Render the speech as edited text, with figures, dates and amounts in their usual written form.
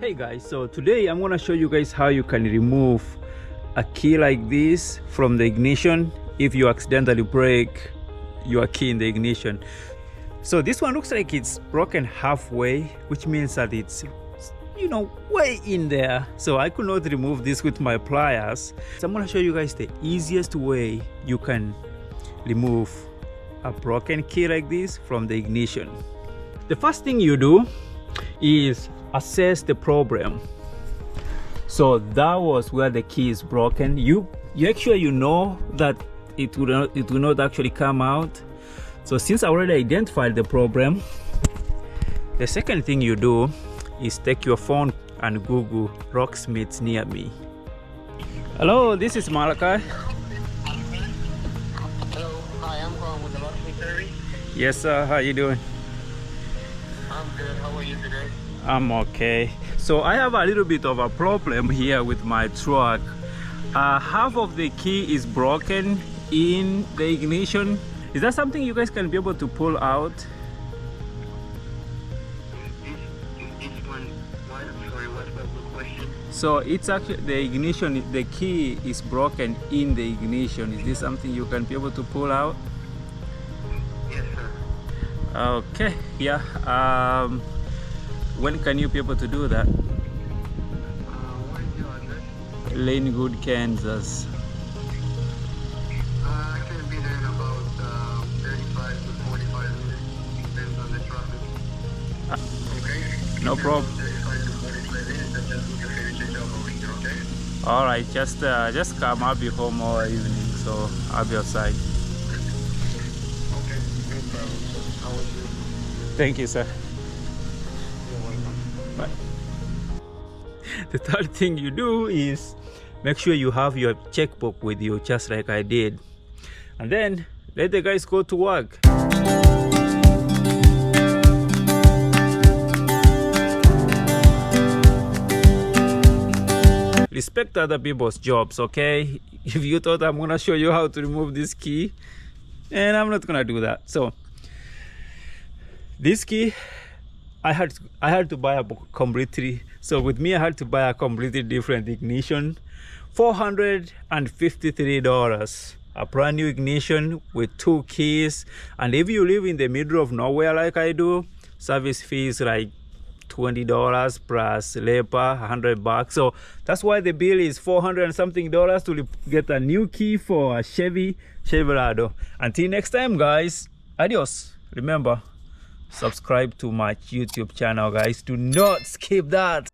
Hey guys, so today I'm gonna show you guys how you can remove a key like this from the ignition if you accidentally break your key in the ignition. So this one looks like it's broken halfway, which means that it's, you know, way in there. So I could not remove this with my pliers. So I'm gonna show you guys the easiest way you can remove a broken key like this from the ignition. The first thing you do is assess the problem. So that was where the key is broken. You make sure you know that it will not actually come out. So since I already identified the problem, the second thing you do is take your phone and Google locksmiths near me. Hello, this is Malachi. Hello, hi, I'm calling with the locksmith service. Yes sir, how you doing? I'm good, how are you today? I'm okay. So I have a little bit of a problem here with my truck. Half of the key is broken in the ignition. Is that something you guys can be able to pull out? This one, what? Sorry, what's the question? So it's actually the ignition, the key is broken in the ignition. Is this something you can be able to pull out? Yes, sir. Okay, yeah. When can you be able to do that? What is your address? Lanewood, Kansas. I can be there in about 35 to 45 minutes. Depends on the traffic. Okay? No problem. 35 to 45 minutes, and just look to finish the job over here, okay? All right, just come. I'll be home all evening, so I'll be outside. Okay, no problem. How are you? Thank you, sir. You're welcome. Bye. The third thing you do is make sure you have your checkbook with you, just like I did, and then let the guys go to work. Respect other people's jobs, okay? If you thought I'm gonna show you how to remove this key, and I'm not gonna do that. So this key, I had to buy a completely, so with me I had to buy a completely different ignition. $453, a brand new ignition with 2 keys. And if you live in the middle of nowhere like I do, service fees like $20 plus labor, $100. So that's why the bill is $400 and something to get a new key for a Chevy Silverado. Until next time, guys, adios. Remember, subscribe to my YouTube channel, guys. Do not skip that.